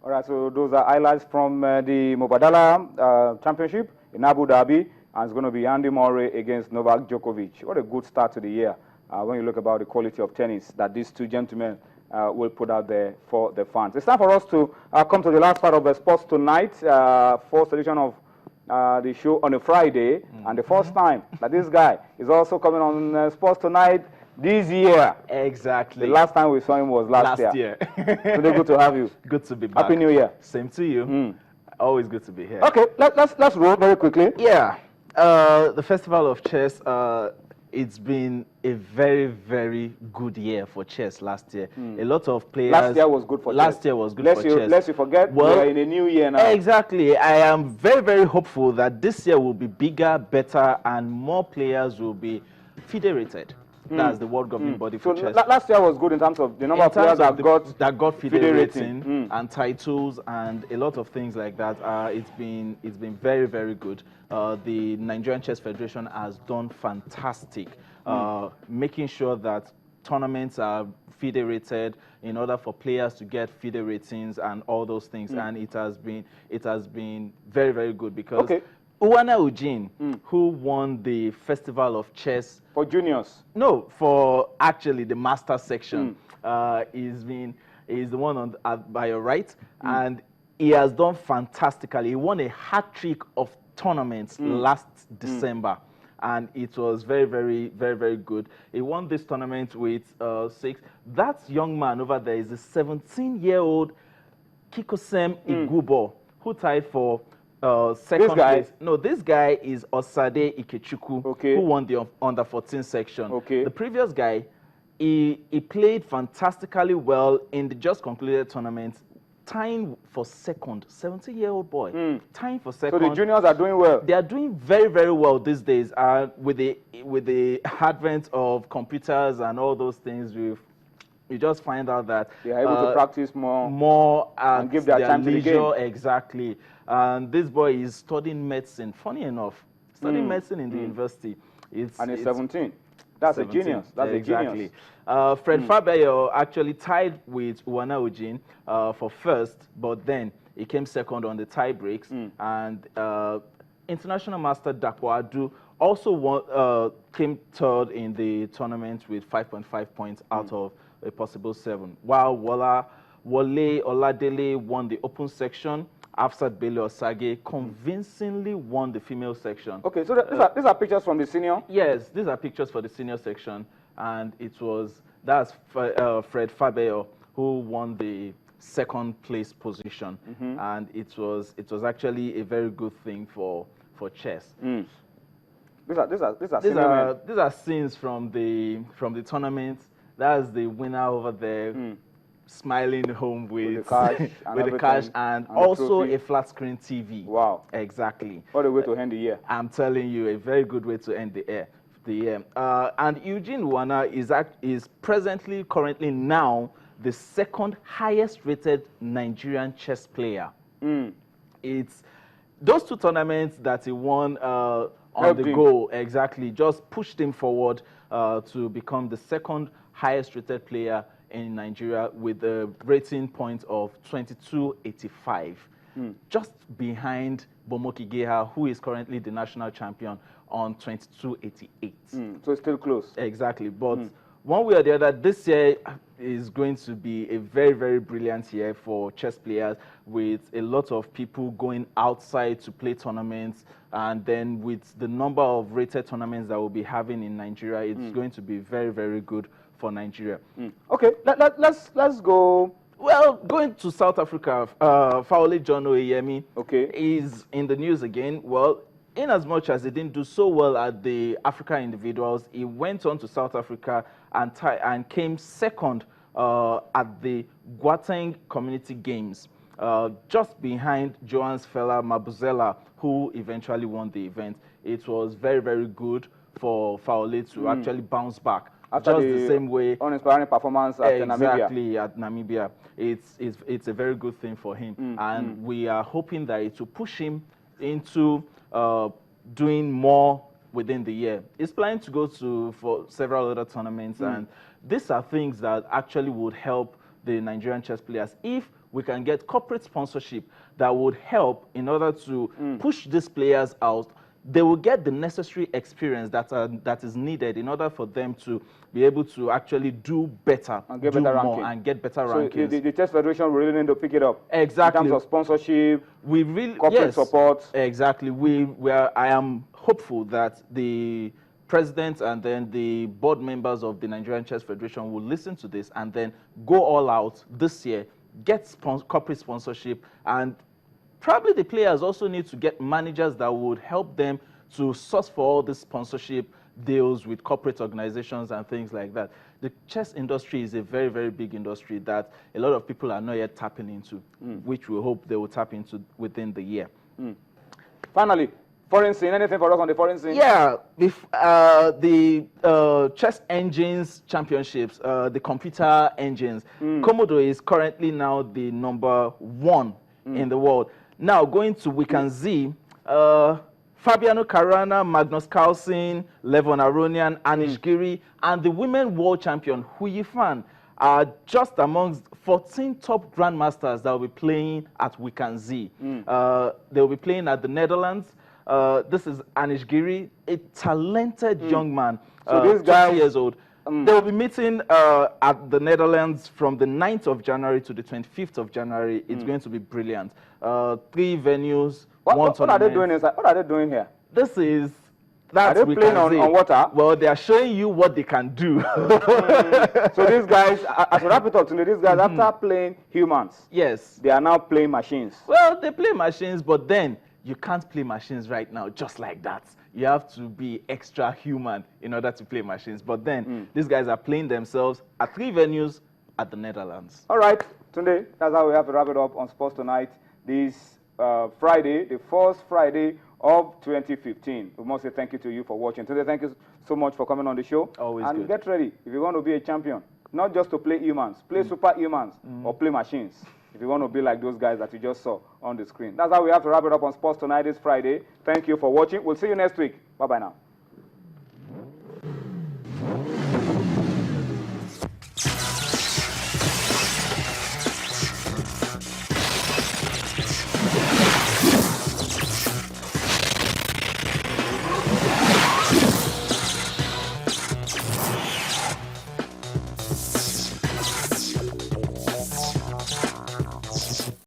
All right, so those are highlights from the Mubadala Championship in Abu Dhabi, and it's going to be Andy Murray against Novak Djokovic. What a good start to the year when you look about the quality of tennis that these two gentlemen will put out there for the fans. It's time for us to come to the last part of the Sports Tonight, first edition of the show on a Friday, and the first time that this guy is also coming on Sports Tonight this year. Exactly. The last time we saw him was last year. Today, good to have you. Good to be back. Happy New Year. Same to you. Always good to be here. Okay, let's roll very quickly. Yeah. The Festival of Chess, it's been a very, very good year for chess last year. A lot of players... Last year was good for chess. Last year was good for chess. Lest you forget, we're in a new year now. Exactly. I am very, very hopeful that this year will be bigger, better, and more players will be federated. That's the world governing body for chess. Last year was good in terms of the number of players that got federating and titles and a lot of things like that. It's been very, very good. The Nigerian Chess Federation has done fantastic, making sure that tournaments are federated in order for players to get FIDE ratings and all those things, and it has been very, very good because Uwana Eugene, who won the Festival of Chess for juniors. No, for actually the master section, is the one by your right, and he has done fantastically. He won a hat trick of tournaments last December, and it was very, very, very, very good. He won this tournament with 6. That young man over there is a 17-year-old Kikosem Igubo, who tied for second place. No, this guy is Osade Ikechukwu, who won the under 14 section. The previous guy, he played fantastically well in the just concluded tournament, tying for second. 17-year-old boy, tying for second. So the juniors are doing well. They are doing very, very well these days. With the advent of computers and all those things, you just find out that they are able to practice more and give their time to the game. Exactly. And this boy is studying medicine. Funny enough, studying medicine in the university. And he's 17. That's 17. A genius. That's a genius. Fred Fabeyo actually tied with Uwana Eugene for first, but then he came second on the tie breaks. And International Master Dapo Adu also came third in the tournament with 5.5 points out of a possible 7. While Wole Oladele won the open section, Afsat Bello Osage convincingly won the female section. Okay, so these are pictures from the senior? Yes, these are pictures for the senior section, and that's Fred Fabeyo who won the second place position, and it was actually a very good thing for chess. These are scenes from the tournament. That's the winner over there. Smiling home with the cash and also a flat screen TV. Wow. Exactly. What a way to end the year. I'm telling you, a very good way to end the year. And Eugene Uwana is currently now the second highest rated Nigerian chess player. It's those two tournaments that he won on the go, exactly, just pushed him forward to become the second highest rated player in Nigeria with a rating point of 2285, just behind Bomoki Geha, who is currently the national champion on 2288. So it's still close. Exactly, but one way or the other, this year is going to be a very, very brilliant year for chess players, with a lot of people going outside to play tournaments, and then with the number of rated tournaments that we'll be having in Nigeria, it's going to be very, very good for Nigeria. Okay, let's go. Well, going to South Africa, Faole John Oyemi is in the news again. Well, in as much as he didn't do so well at the Africa Individuals, he went on to South Africa and came second at the Gauteng Community Games, just behind Johannes Fela Mabuzela, who eventually won the event. It was very, very good for Faole to actually bounce back. After just the same way, uninspiring performance at Namibia. Exactly, at Namibia. It's a very good thing for him. And we are hoping that it will push him into doing more within the year. He's planning to go for several other tournaments, and these are things that actually would help the Nigerian chess players if we can get corporate sponsorship that would help in order to push these players out. They will get the necessary experience that is needed in order for them to be able to actually do better, and get do better more, ranking. and get better So rankings. the Chess Federation will really need to pick it up. Exactly. In terms of sponsorship, We really corporate support. Exactly. I am hopeful that the president and then the board members of the Nigerian Chess Federation will listen to this and then go all out this year, get corporate sponsorship, and probably the players also need to get managers that would help them to source for all this sponsorship deals with corporate organizations and things like that. The chess industry is a very, very big industry that a lot of people are not yet tapping into, which we hope they will tap into within the year. Finally, foreign scene, anything for us on the foreign scene? Yeah, the Chess Engines Championships, the computer engines, Komodo is currently now the #1 in the world. Now, going to Weekend Z, Fabiano Caruana, Magnus Carlsen, Levon Aronian, Anish Giri, and the women world champion, Hu Yifan, are just amongst 14 top grandmasters that will be playing at Weekend Z. They will be playing at the Netherlands. This is Anish Giri, a talented young man, So this guy 20 years old. They will be meeting at the Netherlands from the 9th of January to the 25th of January. It's going to be brilliant. 3 venues, What are they doing inside? What are they doing here? This is... Are they playing on water? Well, they are showing you what they can do. So these guys, as a wrap it up today, these guys, after playing humans, Yes. they are now playing machines. Well, they play machines, but then you can't play machines right now just like that. You have to be extra human in order to play machines. But then these guys are playing themselves at 3 venues at the Netherlands. All right, today, that's how we have to wrap it up on Sports Tonight. This Friday, the first Friday of 2015. We must say thank you to you for watching. Today, thank you so much for coming on the show. Always and good. get ready if you want to be a champion. Not just to play humans, play superhumans or play machines. If you want to be like those guys that you just saw on the screen. That's how we have to wrap it up on Sports Tonight this Friday. Thank you for watching. We'll see you next week. Bye-bye now.